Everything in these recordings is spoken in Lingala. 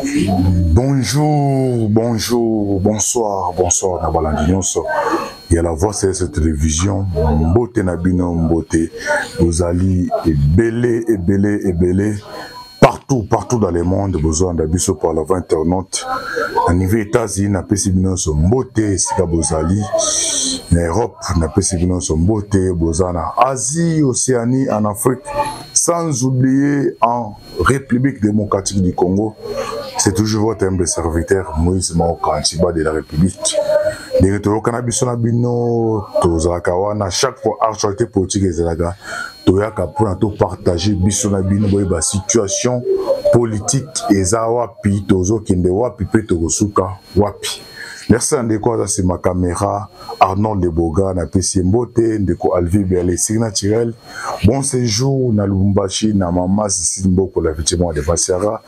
Bonjour, bonjour, bonsoir, bonsoir, Nabalandi Nyonso. Il y a la voix sur cette télévision, Mbote Nabino Mbote, vous allez belé, partout dans le monde, besoin d'abisso par la 20 internautes. À niveau États-Unis, n'a pas si bien son Mbote, Sika Bozali, en Europe, n'a pas si bien son Mbote, Bozana, Asie, Océanie, en Afrique, sans oublier en République démocratique du Congo. C'est toujours votre humble serviteur, Moïse Maokantiba de la République. Les retours cannabis bino, Tozakawana, chaque fois, actualité politique et zelaga, Toyaka pour partager bisonabino, la situation politique et zawapi, Tozo Kende Wapi, Petogosuka, Wapi. Merci à Ndeko, c'est ma caméra, Arnold Deboga, na PC Mbote, Ndeko Alvi Bialé, c'est naturel. Bon séjour, na Lubumbashi, na Mama, Sissi Mboko, la victime de Bassiara.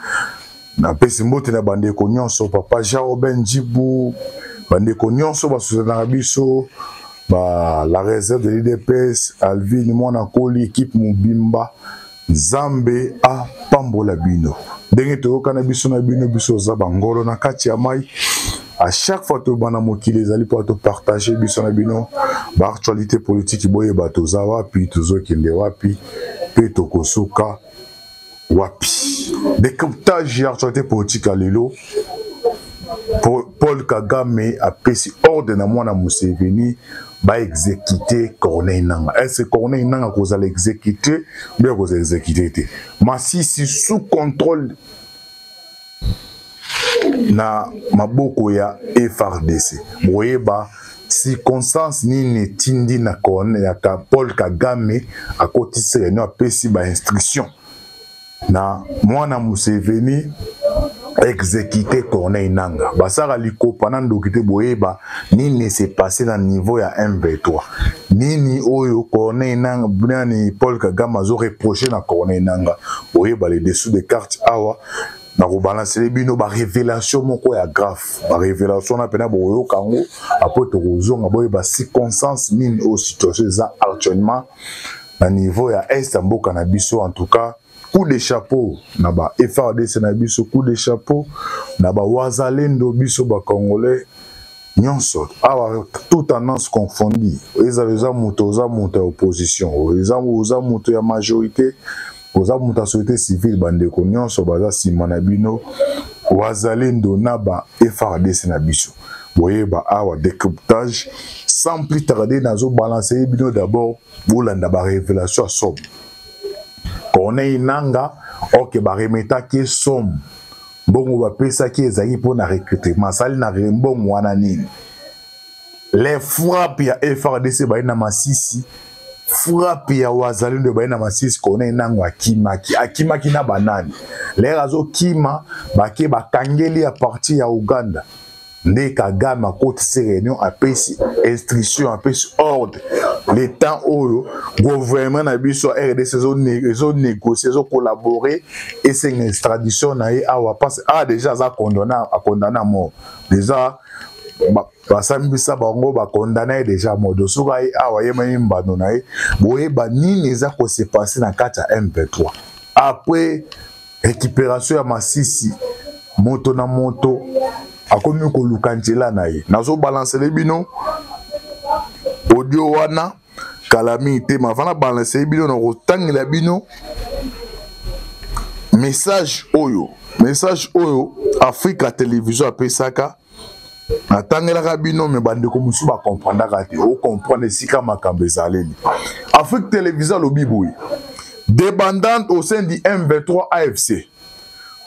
Na pesi mbote na bandeko nyonso papa Jao Benjibou bandeko nyonso basuzana biso ba la réserve de l'IDPS Alvin mwana koli équipe Mubimba Zambe a pambola bino ndenge toyoka na biso biso za bangolo na kati ya mai à chaque fois to bana mokili ezali po to partager biso na bino ba actualité politique boye bato za wapi tozokende wapi pe tokosuka wapi. Décryptage de l'actualité politique à l'élo. Paul Kagame a pris ordre à moi na Museveni va exécuter Corneille Nanga. Est-ce que Corneille Nanga vous allez exécuter? Bien vous exécuter. Masisi sous contrôle na maboko ya FRDC. Boyeba circonstance ni netindi na Corneille ya Paul Kagame a cotisé no pesi ba instruction. Na mwana Museveni exécuté Corneille Nanga. Basara liko pendant dokite boyeba nini s'est passé dans niveau ya M23. Nini oyo Corneille Nanga bnani Paul Kagame azo reproché na Corneille Nanga. Boyeba les dessous des cartes awa na rebalancer les bino ba révélation moko ya grave. Ba révélation na pena boyo kango après to rozonga boyeba circonstance nini au situation za actuellement na niveau ya Est mboka na biso en tout cas. Coup de chapeau, naba FRDC na biso coup de chapeau, naba wazalendo biso ba congolais, nyonso, awa tout tendance confondue. Eza muto opposition, eza muto ya majorité, oza muto société civile bandeko nyonso baza sima na bino, wazalendo naba FRDC na biso. Boye ba awa décryptage, sans plus tarder nazo balancer bino d'abord, bolanda ba révélation somme. Corneille Nanga, ok, ba remeta ki somme. Bongo ba pesa ki ezaki pour na recruter. Masali na rembon wana nini. Les frappes ya FRDC ba na Masisi, frappe ya wazalendo ba na Masisi Corneille Nanga akimaki na banani. Les razo kima ba ke ba kangeli a partir ya Uganda. Nde Kagame a côté ces réunions a pesi instruction a pesi ordre. Les temps où le gouvernement a vu sur RDC, ils ont négocié, ils ont collaboré et c'est une extradition a déjà condamné à mort. Déjà, basambisa bango ba condamné déjà mort. De souvent awa yemba donaye, boye ba nini eza ko se passer na kata MP3. Après récupération ya Masisi, moto na moto akomi ko lukanjela na ye. Nazo balancer les bino audio wana calamité ma vana balancer bino na rotangela bino message oyo Africa Télévision apesaka atangela bino me bandeko musu ba comprendre kati o comprendre sika makambe zaleli Afrique Télévision lobi boy débandante au sein du M23 AFC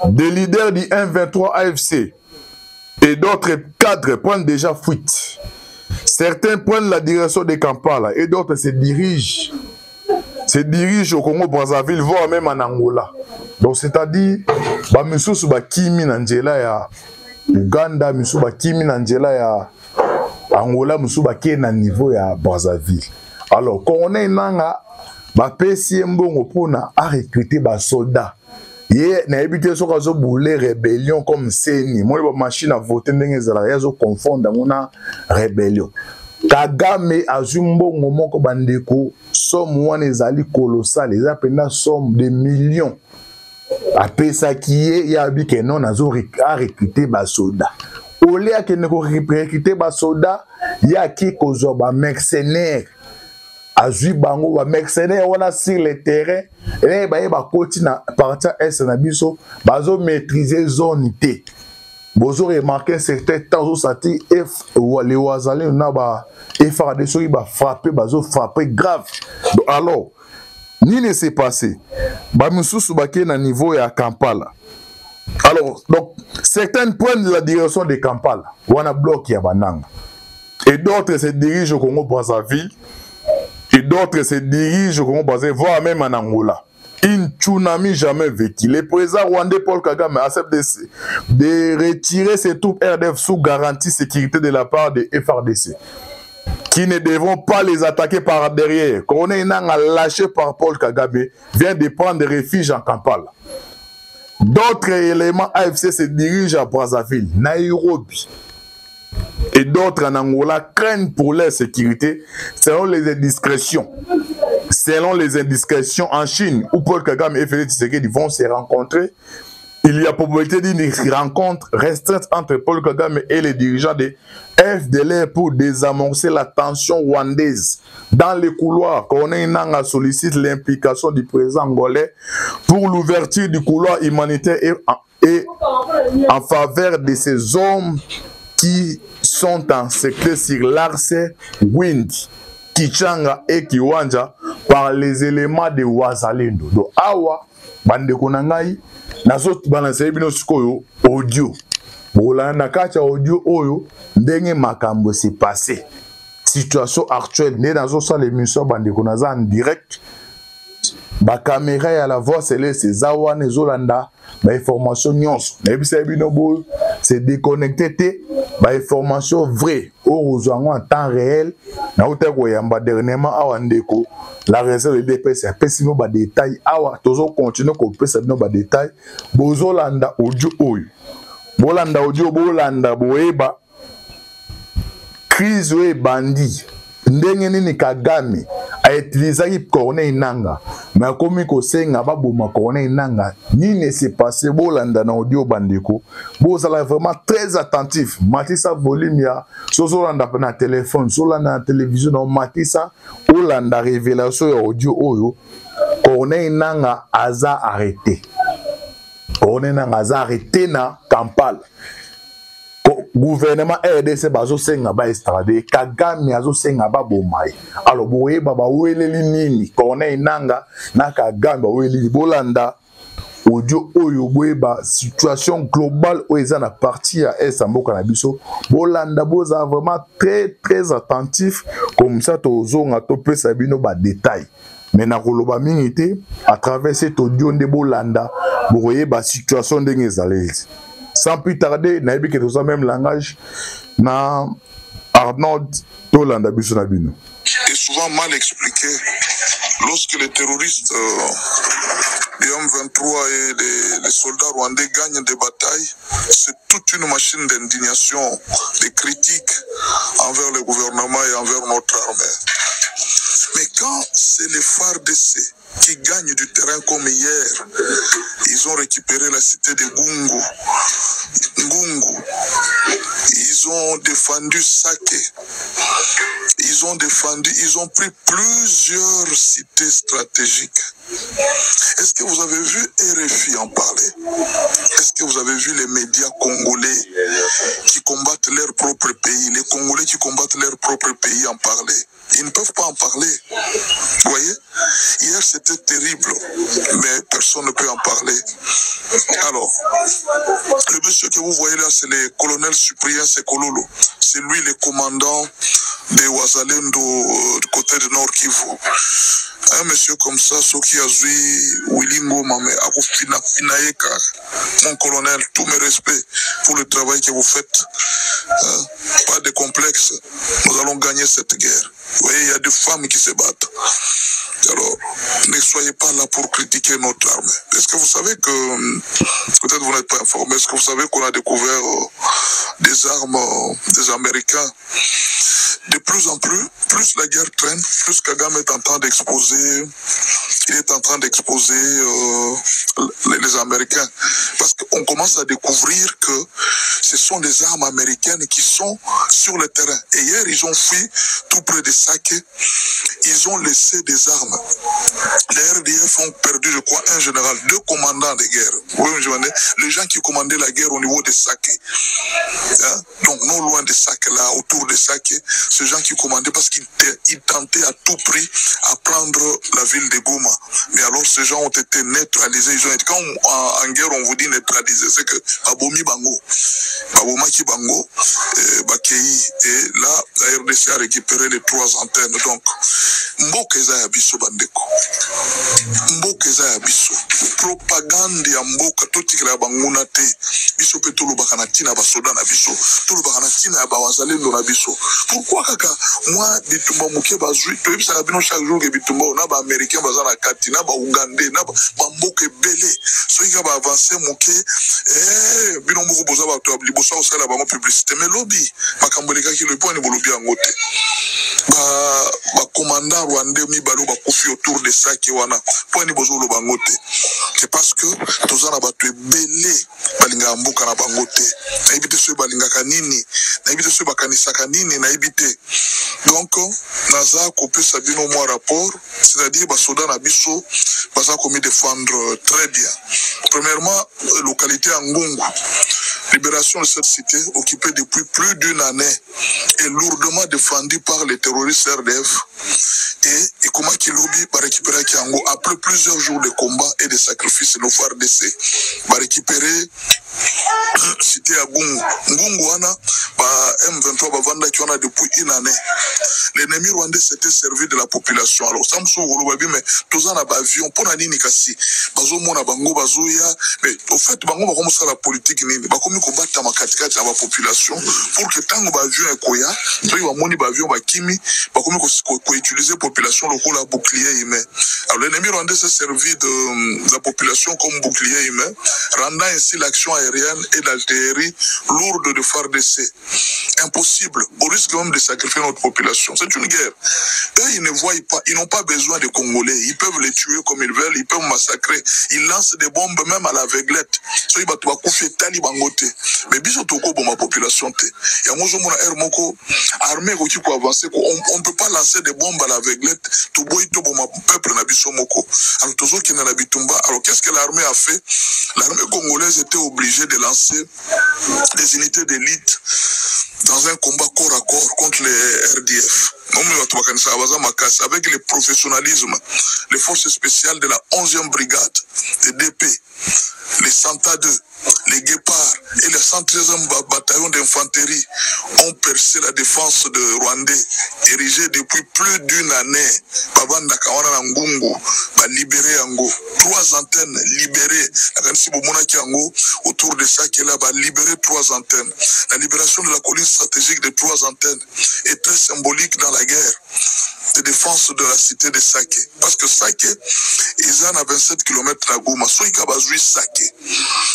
des leaders du M23 AFC et d'autres cadres prennent déjà fuite. Certains prennent la direction de Kampala et d'autres se dirigent au Congo-Brazzaville, voire même en Angola. Donc c'est-à-dire, Misusu ba kimi nanjela ya Uganda, Misusu ba kimi nanjela ya Angola, Misusu ba ki na niveau ya Brazzaville. Alors, quand on est nanga, ba pesi mbongo pona a recruter ba soldats. Hier, na habité sur kazo boule rébellion comme seni. Moi, la machine à voter ndenge zala yazo confondre mona rébellion. Kagame azumbo momoko bandeko somme wana ezali colossal, ezapenda somme de millions. Après ça, qui est, il y a dit que non, on a recruté des soldats. Au lieu que nous recruter des soldats, il y a qui cause des mercenaires. Azui bango, des mercenaires, on a sur le terrain. Et bah, il va continuer à partir est na biso, bazo maîtriser zone T. Bozo remarqué certains temps où ça dit les Wazalé on a ba FARDC il va frapper, bazo frapper grave. Alors ni ne s'est passé. Ba mususu baké na niveau ya Kampala. Alors donc certains prennent la direction de Kampala. On a bloqué ya Bananga. Et d'autres se dirigent au Congo Brazzaville. Et d'autres se dirigent au Congo Brazzaville, voire même en Angola. Une tsunami jamais vécu. Le président rwandais Paul Kagame accepte de retirer ses troupes RDF sous garantie sécurité de la part des FARDC, qui ne devront pas les attaquer par derrière. Colonel Inanga lâché par Paul Kagame vient de prendre refuge en Kampala. D'autres éléments AFC se dirigent à Brazzaville, Nairobi. Et d'autres en Angola craignent pour leur sécurité selon les indiscrétions. Selon les indiscrétions en Chine, où Paul Kagame et Félix Tshisekedi vont se rencontrer, il y a probabilité d'une rencontre restreinte entre Paul Kagame et les dirigeants des FDLR pour désamorcer la tension rwandaise. Dans les couloirs, Colonel Nanga sollicite l'implication du président angolais pour l'ouverture du couloir humanitaire et en faveur de ces hommes qui sont en secret sur l'Arce, Wind, Kichanga et Kiwanja par les éléments de Wazalendo. Donc, awa, bande konangai, nazo balancer bino sikoyo audio. Bolanda kacha audio oyo, ndenge makambo s'est passé. Situation actuelle, né dans ça l'émission bande konaza en direct. Ba caméra à la voix c'est les awa ne zolanda. Ba information nyonso. Nebisa bino boy, c'est déconnecté té. Ba information vraie au en temps réel na utako yamba dernièrement awa ndeko la réserve de DPS a pesimo ba détail awa tozo continuer ko pesa bino ba détail bozo landa audio oyo bolanda audio bolanda boeba crise we bandi ndenge nini Kagame a utilisé Corneille Nanga mais comme ko senga baboma Corneille Nanga ni ne s'est passé bolanda na audio bandeko bozala vraiment très attentif matisa volume ya sozolanda na téléphone solanda na télévision na matisa olanda révélation ya audio oyo Corneille Nanga aza arrêté Corneille Nanga aza arrêté na Kampala. Gouvernement RDC bazo senga ba estrade Kagame azo senga ba bomai alors boye baba weleli nini Corneille Nanga na Kagame ba weleli bolanda audio oyo boye ba situation globale o eza na partie ya Esamboka na biso bolanda boza vraiment très attentif comme ça tozonga to pesa bino ba détail mais na koloba mingi à travers cet audio de bolanda boye ba situation ndenge ezalezi. Sans plus tarder, naïbi que tout même langage, na Arnold Tolanda Bissonabino. Et souvent mal expliqué, lorsque les terroristes des M23 et les soldats rwandais gagnent des batailles, c'est toute une machine d'indignation, de critiques envers le gouvernement et envers notre armée. Mais quand c'est les FARDC qui gagnent du terrain comme hier, ils ont récupéré la cité de Ngungu. Ils ont défendu Saké. Ils ont pris plusieurs cités stratégiques. Est-ce que vous avez vu RFI en parler? Est-ce que vous avez vu les médias congolais qui combattent leur propre pays, les Congolais qui combattent leur propre pays en parler? Ils ne peuvent pas en parler. Vous voyez? Hier, c'était terrible, mais personne ne peut en parler. Alors, le monsieur que vous voyez là, c'est le colonel Cyprien Sekololo. C'est lui le commandant des Wazalendo du côté de Nord Kivu. Un monsieur comme ça, ce qui a joué Wilingo Mame, mon colonel, tous mes respects pour le travail que vous faites. Pas de complexe, nous allons gagner cette guerre. Vous voyez, il y a des femmes qui se battent. Alors, ne soyez pas là pour critiquer notre armée. Est-ce que vous savez que, peut-être vous n'êtes pas informé, est-ce que vous savez qu'on a découvert des armes des Américains? De plus en plus la guerre traîne, plus Kagame est en train d'exposer, il est en train d'exposer les Américains. Parce qu'on commence à découvrir que ce sont des armes américaines qui sont sur le terrain. Et hier, ils ont fui tout près de Saké. Ils ont laissé des armes. Les RDF ont perdu, je crois, un général, 2 commandants de guerre. Oui, les gens qui commandaient la guerre au niveau de Saké. Hein? Donc, non loin de Saké, là, autour de Saké, ces gens qui commandaient parce qu'ils tentaient à tout prix à prendre la ville de Goma. Mais alors, ces gens ont été neutralisés. Ils ont été, quand en guerre, on vous dit neutraliser, c'est que Babomi Bango, Babomaki Bango, Bakei, et là, la RDC a récupéré les 3 antennes. Donc, Mbokeza ya biso bandeko. Mbokeza ya biso. Propagande ya mboka totikela ya banguna te. Biso pe tolobaka na tina basoda na biso. Tolobaka na tina ya bawazalendo na biso. Pourquoi kaka moi bitumba muke bazui to ebisa bino chaque jour ke bitumba na ba américain bazana kati na ba ougandais na ba mboka belé. Soki ka ba avancer muke bino moko boza ba to libosa osala ba publicité mais lobby makamboleka ki le point ni bolobi angote. Ba commandant rwandais mibalo bakufi autour de ça qui wana point ni bozolo bangote. C'est parce que tozana bato ebele balinga mboka na bangote. Na ebite so balinga kanini, na ebite so bakanisa kanini na ebite. Donc naza kopesa bino mo rapport, c'est-à-dire basoda na biso baza komi défendre très bien. Premièrement, localité Ngungu. Libération de cette cité, occupée depuis plus d'1 année, est lourdement défendue par les terroristes RDF. Et comment Kilobi va récupérer Kiango après plusieurs jours de combat et de sacrifices, nos FARDC va récupérer cité à Gungu. Ngungu wana, M23 va vendre qui a depuis 1 année. L'ennemi rwandais s'était servi de la population. Alors, Samsung, mais tous en avion, pour la nini kasi, bazo mona bango bazoya, mais au fait, bango va commencer la politique nini, ba komi combattre ma katikati la population pour que tango ba avion ekoya, so va moni ba avion ba kimi, ba komi ko utiliser population locale à bouclier humain. Alors, l'ennemi rwandais s'est servi de la population comme bouclier humain, rendant ainsi l'action aérienne et d'artillerie lourde de FARDC. Impossible, au risque même de sacrifier notre population. C'est une guerre. Eux, ils ne voient pas, ils n'ont pas besoin de Congolais. Ils peuvent les tuer comme ils veulent, ils peuvent massacrer. Ils lancent des bombes même à l'aveuglette. So, ils battent koufi tali bangote. Mais biso toko bon ma population te. Et moi, je m'en ai moko armée qui peut avancer. On ne peut pas lancer des bombes à l'aveuglette. Tout boy tout bon ma peuple na biso moko. Alors toujours qui n'a la bitumba. Alors qu'est-ce que l'armée a fait? L'armée congolaise était obligée de lancer des unités d'élite dans un combat corps à corps contre les RDF. Avec le professionnalisme, les forces spéciales de la 11e brigade, les DP, les Santa 2, les Guépards et le 113e bataillon d'infanterie ont percé la défense de Rwandais, érigée depuis plus d'1 année. Babanda Kawana Ngungu va libérer Ango. 3 antennes libérées. Autour de ça, qui va libérer 3 antennes. La libération de la colline stratégique de 3 antennes est très symbolique dans la guerre de défense de la cité de Saké. Parce que Saké, ils en ont 27 km à Goma. Soit ils ont Saké.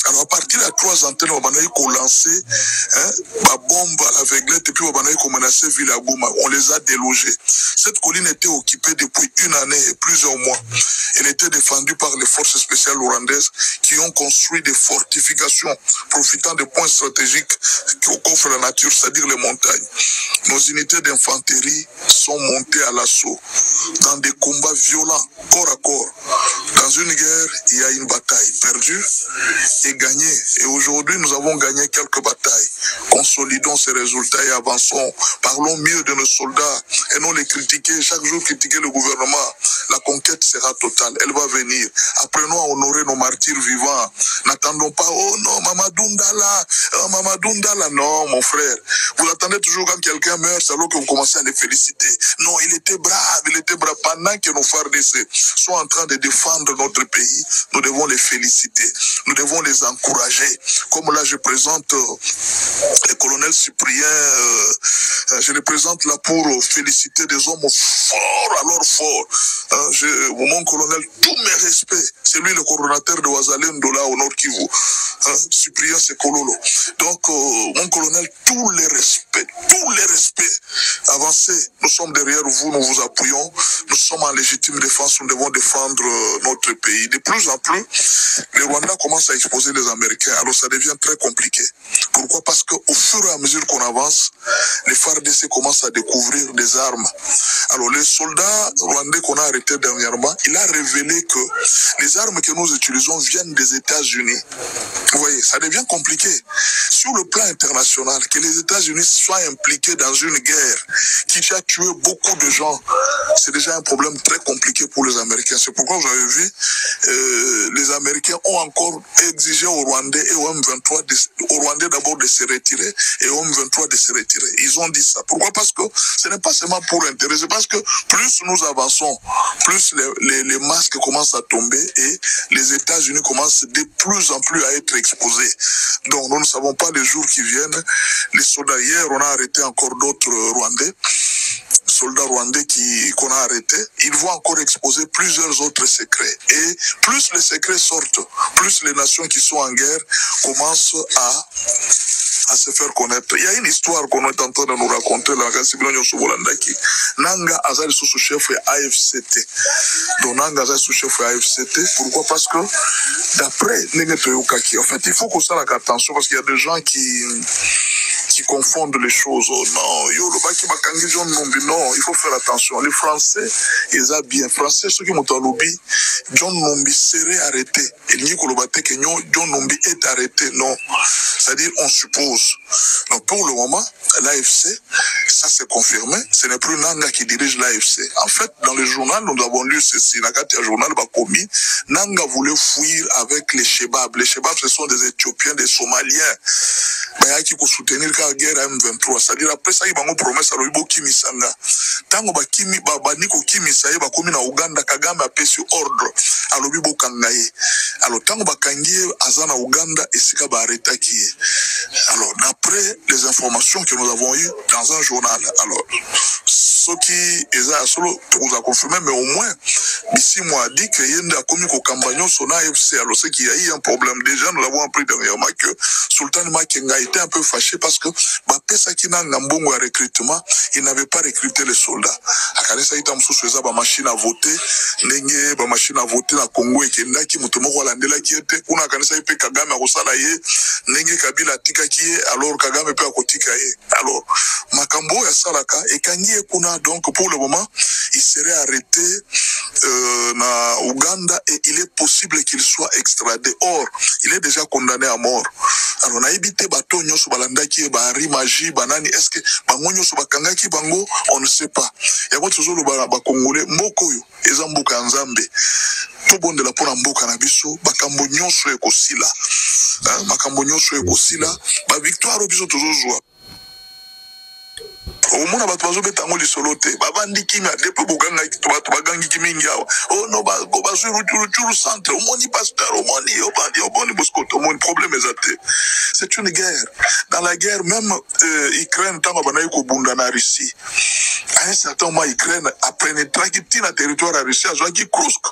Alors à partir de 3 antennes, on a lancé la bombe à l'aveuglette et puis on a menacé ville à Goma. On les a délogés. Cette colline était occupée depuis 1 année et plusieurs mois. Elle était défendue par les forces spéciales rwandaises qui ont construit des fortifications profitant des points stratégiques qu'offre la nature, c'est-à-dire les montagnes. Nos unités d'infanterie sont montées à l'assaut dans des combats violents, corps à corps. Dans une guerre, il y a une bataille perdue et gagnée. Et aujourd'hui, nous avons gagné quelques batailles. Consolidons ces résultats et avançons. Parlons mieux de nos soldats et non les critiquer. Chaque jour, critiquer le gouvernement. La conquête sera totale. Elle va venir. Apprenons à honorer nos martyrs vivants. N'attendons pas, oh non, Mamadou Ndala, oh, Mamadou Ndala. Non, mon frère. Vous attendez toujours quand quelqu'un meurt, c'est alors que vous commencez à les féliciter. Non, il était brave, il était brave. Pendant que nos FARDC sont en train de défendre notre pays, nous devons les féliciter. Nous devons les encourager. Comme là, je présente le colonel Cyprien Je les présente là pour féliciter des hommes forts, alors forts. Mon colonel, tous mes respects. C'est lui le coordonnateur de Wazalendo là au Nord Kivu. Cyprien Sekololo. Donc, mon colonel, tous les respects. Avancez. Nous sommes derrière vous, nous vous appuyons. Nous sommes en légitime défense, nous devons défendre notre pays. De plus en plus, les Rwandais commencent à exposer les Américains. Alors ça devient très compliqué. Pourquoi? Parce qu'au fur et à mesure qu'on avance, les FARDC commencent à découvrir des armes. Alors les soldats rwandais qu'on a arrêtés dernièrement, il a révélé que les armes que nous utilisons viennent des États-Unis. Vous voyez, ça devient compliqué. Sur le plan international, que les États-Unis soient impliqués dans une guerre qui a tué beaucoup de gens, c'est déjà un problème très compliqué pour les Américains. C'est pourquoi vous avez vu, les Américains ont encore exigé aux Rwandais et au M23, aux Rwandais d'abord de se retirer et au M23 de se retirer. Ils ont dit ça. Pourquoi? Parce que ce n'est pas seulement pour l'intérêt, c'est parce que plus nous avançons, plus les masques commencent à tomber et les États-Unis commencent de plus en plus à être exposés. Donc nous ne savons pas les jours qui viennent. Les soldats, hier, on a arrêté encore d'autres Rwandais, soldats rwandais qu'on a arrêtés. Ils vont encore exposer plusieurs autres secrets. Et plus les secrets sortent, plus les nations qui sont en guerre commencent à se faire connaître. Il y a une histoire qu'on est en train de nous raconter là, Nanga Azali sous-chef AFCT. Donc Nanga Azali sous-chef AFCT. Pourquoi? Parce que d'après Nenetoyokaki, en fait, il faut qu'on s'arrête attention parce qu'il y a des gens qui confondent les choses. Oh non, non, il faut faire attention. Les Français, ils ont bien. Français, ceux qui m'ont lobby, John Nombi serait arrêté. Et John Nombi est arrêté. Non. C'est-à-dire, on suppose. Donc, pour le moment, l'AFC, ça s'est confirmé. Ce n'est plus Nanga qui dirige l'AFC. En fait, dans le journal, nous avons lu ceci. Dans le journal Bakomi, Nanga voulait fuir avec les Shebabs. Les Shebabs, ce sont des Éthiopiens, des Somaliens. Qui pour soutenir la guerre à M23. C'est-à-dire, après ça, il y a une promesse à l'Oibo Kimisanga. Tango Bakimi, Babaniko Kimisanga, Bakomi na Uganda, Kagame a payé ordre à l'Oibo Kangaye. Alors, Tango Bakangi, Azana Uganda, et Sika Bareta qui est. Alors, d'après les informations que nous avons eues dans un journal, alors, ce qui est solo, vous a confirmé, mais au moins, ici, moi, dit que Yenda a commis qu'au Cambagnon, son AFC. Alors, c'est qu'il y a eu un problème. Déjà, nous l'avons appris dernièrement que Sultan Makenga était un peu fâché parce que, Pesakina Ngambongo à recrutement, il n'avait pas recruté les soldats. À Kanesa, il y a machine à voter, Nenge, machine à voter na Congo et Kenda, qui moutomo Walandela qui était, pour Kanesa, il peut Kagame à Rosalaye, Nenge Kabila Tika qui est, alors Kagame peut à Kotika. Alors, Makambo et Salaka, et Kangi et Kuna, donc, pour le moment, il serait arrêté, na Ouganda et il est possible qu'il soit extradé. Or, il est déjà condamné à mort. Alors, on a évité bateau nyoso balandaki bari magie banani. Est-ce que bango nyoso bakangaki bango? On ne sait pas. Il y a toujours le Congolais moko yo ezambuka nzambe. Tout bon de la pona mboka na biso bakambo nyoso ekosila. Makambo nyoso ekosila. Ba victoire biso toujours joie. Au moins, on va beta ngoli solote. Babandi kimia depuis buganga to bagangi kimingi awa. Oh no ba go ba sur centre. Au moni pasteur, au moni boskoto, au moni problème est. C'est une guerre. Dans la guerre, même Ukraine tant bana yiko bunda na Russie. À un certain moment, Ukraine a pénétré qui na territoire à Russie, à qui Kursk.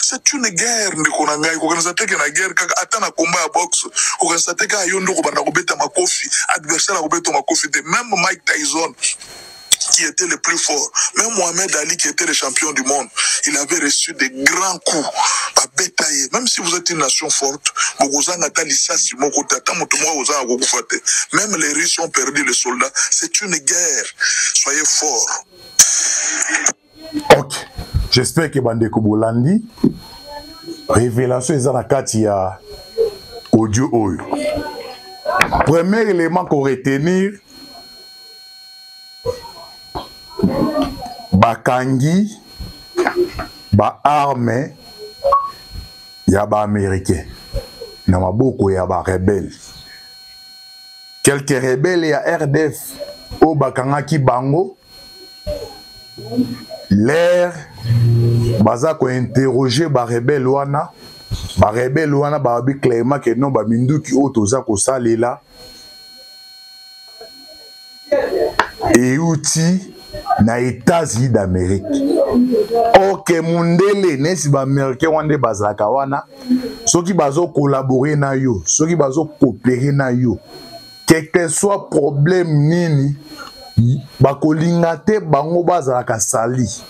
C'est une guerre de konanga. Ko kanisa teke na guerre kaka atana combat à boxe. Ko kanisa teke ayondo ko bana ko beta makofi. Adversaire ko beta makofi de même Mike Tyson qui était le plus fort. Même Mohamed Ali qui était le champion du monde, il avait reçu des grands coups à bétailler. Même si vous êtes une nation forte, même les Russes ont perdu les soldats. C'est une guerre. Soyez forts. Ok. J'espère que Bandeko Bolandi, révélation est dans la carte, il y a audio. Premier élément qu'on retenir, Bakangi, ba arme, ya ba américain, na maboko ya ba rebelle. Quelques rebelles ya RDF, au Bakangaki Bango, l'air, baza ko interroger ba rebelle wana, ba bi clairement que non ba minduki o toza ko salela. euti na États-Unis d'Amérique. Ok mundele nesi ba américain wande bazaka wana soki bazo collaborer na yo, soki bazo coopérer na yo, quel que soit problème nini bakolinga te bango bazaka sali.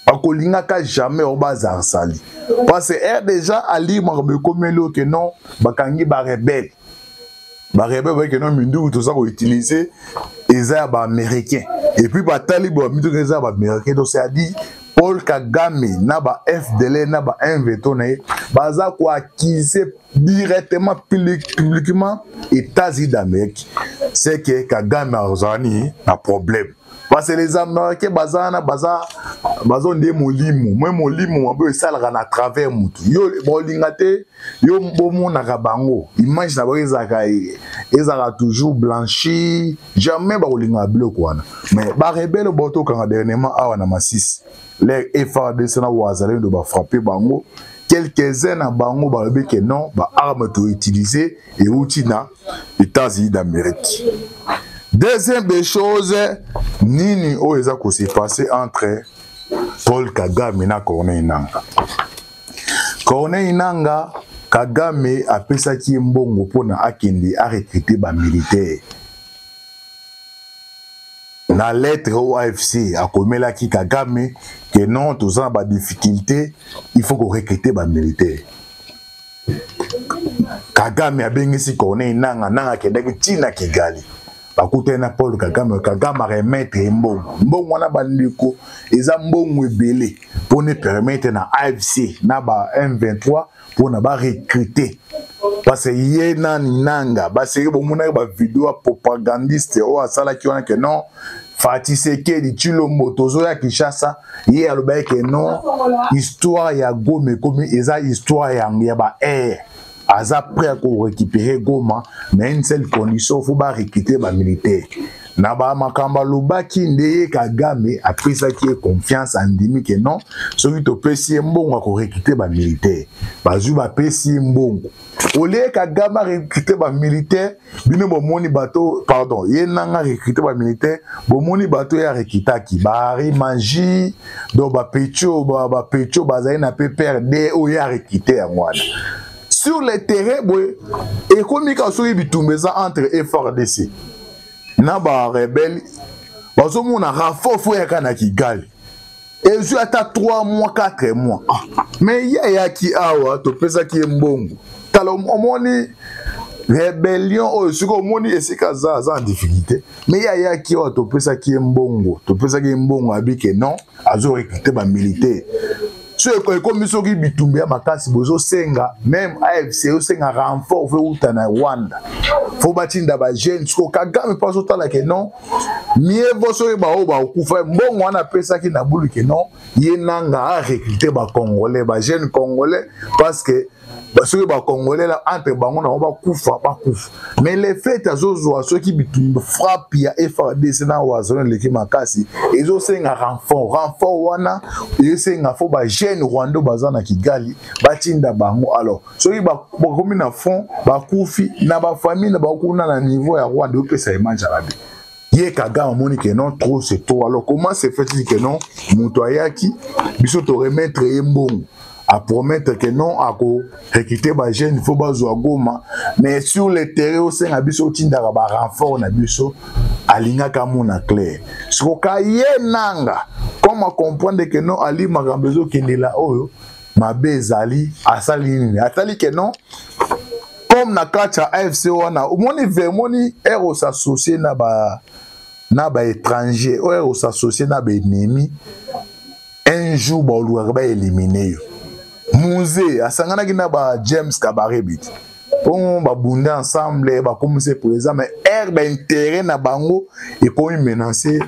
Bakolinga ka jamais o bazar sali. Parce que déjà ali marbe komelo que non bakangi ba rebelle. Ba rebelle que non mindu tout ça ko utiliser eza ba américain. Et puis ba talibo mindu eza ba américain donc c'est à dire Paul Kagame na ba FDL na ba M20 na baza ko accuser directement publiquement États-Unis d'Amérique. C'est que Kagame azani na problème. Parce que les Américains bazana bazo nde molimo moi molimo mabo esalaka na travers mutu yo bolingate yo bomona ka bango image na bazaka ezaka toujours blanchi jamais ba olinga bleu kwana mais ba rebelle boto kanga dernièrement awa na Masisi les FARDC na wazalendo do ba frapper bango quelques-uns na bango ba lobi que non ba arme to utiliser et outil na États-Unis d'Amérique. Deuxième des choses, nini oeza ko s'est passé entre Paul Kagame na Corneille Nangaa. Corneille Nangaa, Kagame a pesaki mbongo pona akende a recruter ba militaire. Na lettre au AFC a komelaki Kagame que non tous en ba difficulté, il faut qu'on recruter ba militaire. Kagame a bengisi Corneille Nangaa nanga kendaki tina Kigali. Bakutena Paul Kagame remettre mbongo wana bandeko eza mbongo ebele pour ne permettre na AFC na ba M23 pour na ba recruter parce que ye nani nanga ba seri bomona ba vidéo propagandiste o asala ki wana que non Fati Sekedi Tshilombo tozo ya Kinshasa ye aloba que non histoire ya Goma comme eza histoire ya ba air. Aza prêt à récupérer Goma, mais une seule condition, il faut pas recruter les militaires. Naba makamba lobaki ndeye Kagame après ça qui est confiance en demi que non, celui to pesi mbongo à recruter les militaires. Bazu ba pesi mbongo. Olé Kagame recruter les militaires, bino bomoni bateau, pardon, yenanga recruter les militaires, bomoni bateau ya rekita ki bari magie, do ba pecho bazai na PPRD o ya recruter ngwana. Sur le terrain, et comme il y a entre FARDC, Naba rebelle, bazo mona rafo fo ya kana Kigali. Et je ata 3 mois 4 mois. Mais ya ki awa to pesa ki mbongo. Tala omoni rébellion o siko omoni esika za en difficulté. Mais ya ki awa to pesa ki mbongo. To pesa ki mbongo abike non, azo recruter ba militaire. So comme ils sont bitumbe makasi bozo senga même AFC o senga renfort fait uta na Rwanda faut batinda ba jeune so Kagame pas autant là que non mieux vaut so ba o ba okufa mbongo wana pesa ki na bulu que non ye nanga a recruter ba congolais ba jeune congolais parce que parce que ba congolais là entre bango na ba kufa mais les faits azozo ceux qui bitumbe frappe ya FARDC na wazona leki makasi ezo senga renfort wana esenga faut ba jeune Rwanda bazana Kigali batinda bango alors soki ba komi na fond ba kufi na ba famille na ba kuna na niveau ya Rwanda opesa image arabe ye Kagame moni que non trop c'est trop alors comment c'est fait que non mutoyaki biso to remettre mbongo à promettre que non à recruter ba jeune il faut bazwa Goma mais sur le terrain au sein abiso tinda ba renfort na biso alinga kamona clair soka ye nanga comment comprendre que non ali makambezo kendela oyo mabezali asali nini atali que non comme na kacha AFC wana omoni vermoni ero s'associer na ba étranger ou ero s'associer na ba ennemi un jour ba oluwa ba éliminer yo musée asangana kina ba James Kabarebe on ba bunda ensemble ba commencer présent mais air ba intérêt na bango et comme menacer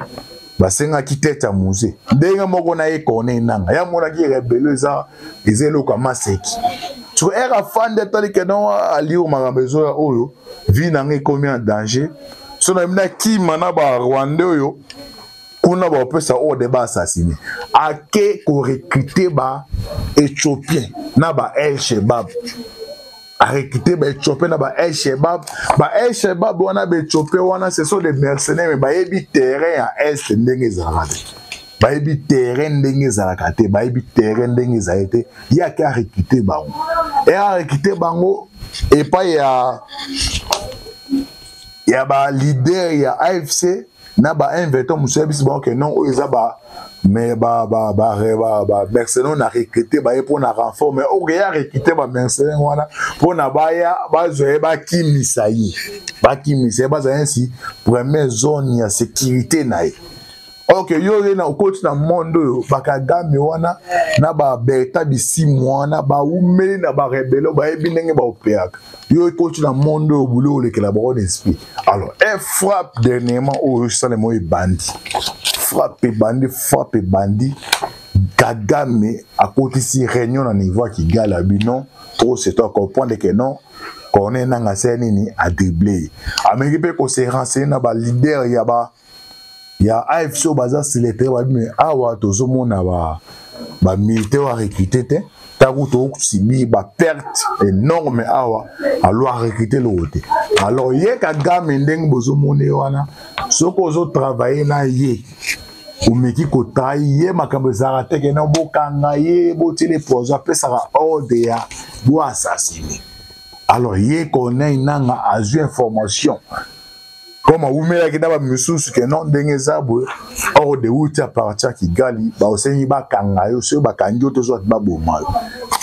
ba senga ki tête à musée ndenge moko na ye Corneille Nangaa ya mona ki rebelle za ezelo kwa maseki tu air afande tali que non ali o makambezo oyo vie na ngai comme en danger so na mna ki mana ba Rwanda oyo kuna ba pesa o de ba assassiner ake ko recruter ba Éthiopien na ba El Shabab recruter ba chopé na ba El Shabab wana ba chopé wana ce sont des mercenaires mais ba yebi terrain à est ndenge zalaka ba yebi terrain ndenge zalaka te ba yebi terrain ndenge zaité ya ka recruter bango et a recruter bango et pas ya ba leader ya AFC na ba invitant musebi bon que non eza ba mais mercenaires na recruter ba pour na renfort mais au gars recruter ba mercenaires wana pour na ba ya ba zoé ba kimisayi ba za ainsi première zone ya sécurité na ye ok yo na coach na monde ba Kagame wana na ba Berta bisi mwana ba umeli na ba rebello ba ebinenge ba opeaka yo coach na monde au boulot le que la bonne esprit alors un frappe dernièrement au Salemo bandi frappe bandi Kagame à côté si réunion na niveau qui gala binon trop c'est toi comprendre que non qu'on est dans la scène à dribbler américain ko se renseigner na ba leader ya AFC au bazar c'est les terres mais awa tozo mona ba militaire à recruter te takuto sibi ba perte énorme awa alors recruter l'autre alors ye Kagame ndeng bozo mona wana soko zo travailler na ye umeki kota ye makambo zara te ke na bokanga ye botile pozo pesa ordre ya bo assassiner alors ye connaît nanga azu information comme umela kidaba misusu ke non ndenge zabwe ordre uti à partir Kigali ba osenyi ba kanga yo so ba kanjo to so ba boma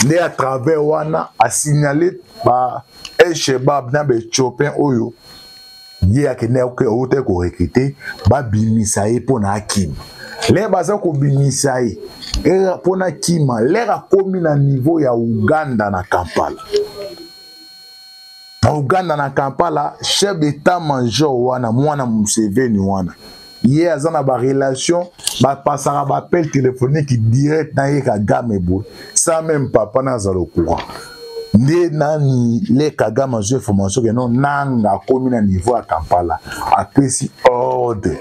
ne à travers wana a signaler ba El Shabab na be chopin oyo ye akene ko te ko recruter ba bimisaye pona akim le baza ko bimisaye era pona kima lera komi na niveau ya Uganda na Kampala chef d'état-major wana mwana Museveni wana ye azana ba relation ba passera ba appel téléphonique direct na ye Kagame bo ça même papa na za le courant nde nani le Kagame a information que non nanga komi na niveau à Kampala apesi ordre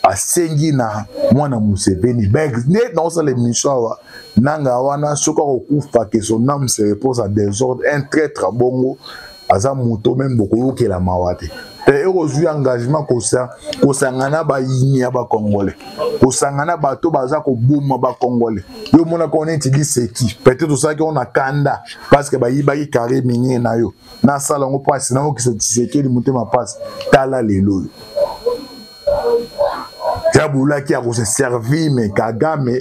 asengi na mwana Museveni beg ne dans les missions nanga wana soka okufa que son âme se repose à désordre un traître bongo aza moto même beaucoup que la mawate et aujourd'hui engagement ko sangana ba yinya ba congolais ko sangana bato baza ko bouma ba congolais yo mona ko neti di seki peut-être ça qu'on a kanda parce que ba yiba ki carré minier na yo na sala ngo passe na ko se seki moto ma passe tala lelo Jabula qui a se servir mais Kagame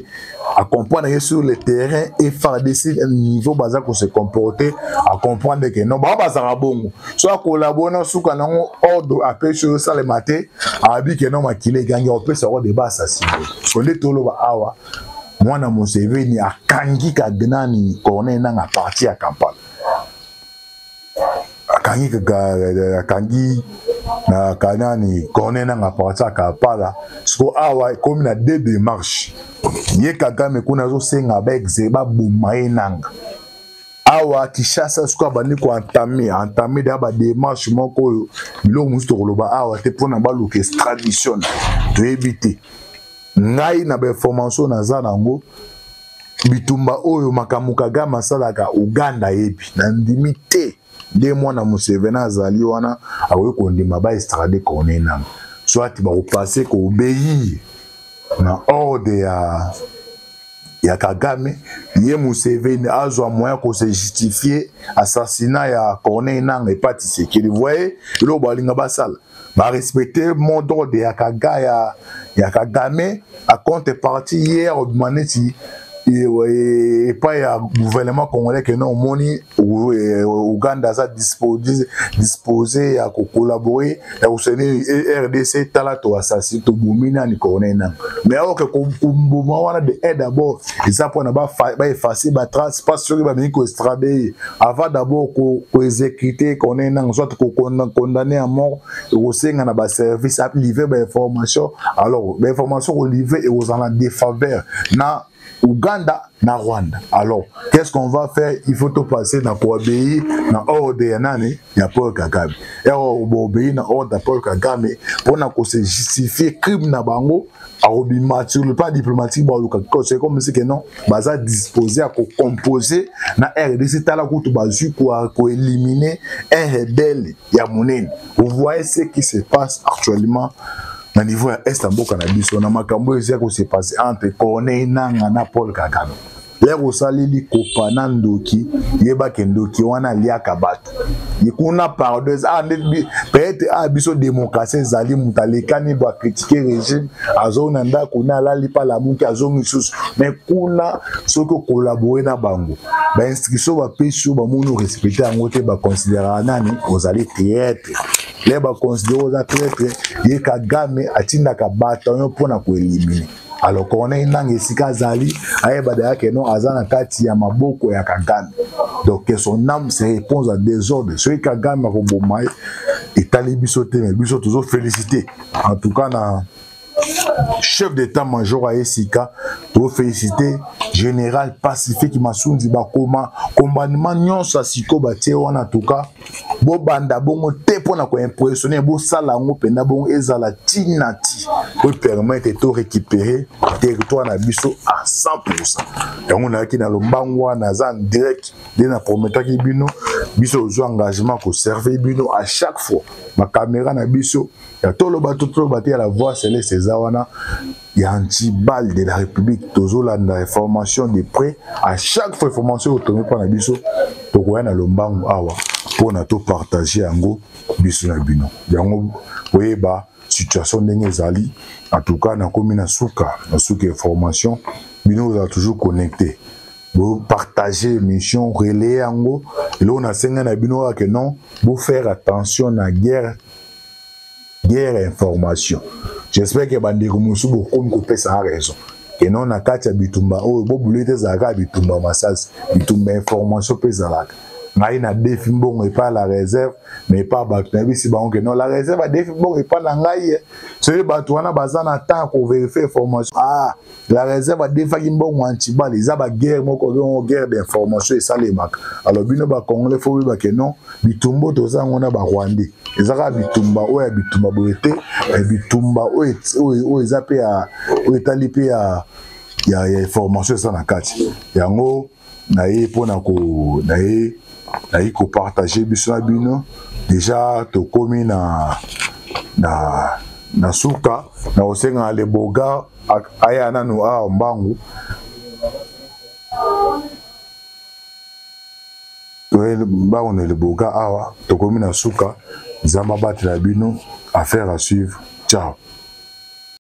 à comprendre sur le terrain et faire décider un niveau basé pour se comporter à comprendre que non bah ça bon soit collaborer sous canon ordre après sur ça le matin a dit que non makile gagner on peut se rendre débat assassiné on est tout le awa mwana Museveni a kangi Kagnani connaît na parti à Kampala kangi na kanani connaît na parti à Kampala so awa comme na deux démarches ye Kagame kuna zo senga ba exeba bumaye nanga awa Kinshasa siko bandi ko entamer da ba démarche moko lo musto koloba awa te pona ba luka extradition to éviter ngai na ba information na za nango bitumba oyo makamu Kagame asalaka Uganda yebi na ndimite de mwana Museveni azali wana awe ko ndima ba extrader kone nanga soit ba repasser ko obéir na ordre ya Kagame ye Museveni azwa moyen ko se justifier assassinat ya Corneille Nangaa et Patrice qui vous voyez lo balinga basala ba respecter mon ordre ya Kagame à contrepartie hier maneti et pas ya gouvernement congolais que non moni Uganda ça disposé à collaborer et au RDC talato assassin to bomina ni Corneille Nangaa mais alors que kumbuma wana de d'abord et ça pour na ba effacer ba trace pas sur ba miko extrader avant d'abord ko exécuter Corneille Nangaa soit ko condamner à mort et au senga na ba service à livrer ba information alors ba information ko livrer et aux en défaveur na Ouganda na Rwanda. Alors, qu'est-ce qu'on va faire? Il faut tout passer dans obéir dans ordre de Paul Kagame. Et obéir dans ordre de Paul Kagame pour se justifier crime na bango. Sur le plan diplomatique, c'est comme si que non, baza disposé à composer na RDC tala kutu bazu pour éliminer un rebelle ya monene. Vous voyez ce qui se passe actuellement au niveau de Istanbul cannabis. On a makambo qui se passe entre Corneille Nangaa na Paul Kagame. Les Rosalili Kopana Ndoki, Yeba Kendoki, wana liaka bato. Yikuna parodeuse, peut-être abiso démocratie zali mutalekani ba critiquer régime, azo nanda kuna la lipa la muki azo misus, mais kuna soko collaborer na bango. Ba instruction ba peso ba munu respecter angote ba considérer nani ozali traître. Les ba considérer oza traître, ye Kagame atinda ka bato yo pona ko éliminer. Alors qu'on est dans esika zali ayebada ke non azana kati ya maboko ya Kagame. Donc que son âme se répond à désordre. Ce Kagame a robomai et talibisoté mais biso toujours félicité. En tout cas na chef d'état-major à Esika, pour féliciter général Pacifique Massundi Bakoma, commandement nyon sa siko batie wana en tout cas. Bo banda bongo te pona ko impressionner bo sala ngo penda bongo ezala tinati pour permettre de récupérer territoire na biso à 100%. Et on a qui dans le mbangwa na zan direct de na promettre ki bino biso zo engagement ko servir bino à chaque fois. Ma caméra na biso ya tolo bato à la voix c'est César wana ya anti-balle de la République tozo la information de près à chaque fois information autonomie pa na biso to ko na lombangu awa pour na to partager yango biso na bino yango oyeba situation ndenge zali en tout cas na komi na suka information bino vous êtes toujours connecté vous partager mission relayer yango là on a senga na bino que non vous faire attention na guerre information. J'espère que bandeko musu bokomi ko pesa raison. Que non na kati bitumba o bo bulete zaka bitumba masas bitumba information pesa la. Ngai na défi mbongo et pas la réserve mais pas baknabi si bango que non la réserve a défi mbongo et pas na ngai. C'est bato wana bazana temps ko vérifier information. Ah, la réserve a défi mbongo antibal ils a ba guerre moko guerre d'information et ça les mak. Alors bino ba congolais faut ba que non bitumbo toza ngona ba rwandais. Ezaka bitumba oya bitumba boete bitumba o ezape ya o etalipe ya information ça na kati yango na ye pona ko na ye ko partager biso na bino déjà to komi na suka na osenga le boga aya nanu a mbangu on est le boga awa to komi na suka Zamba Batrabino, affaire à suivre. Ciao.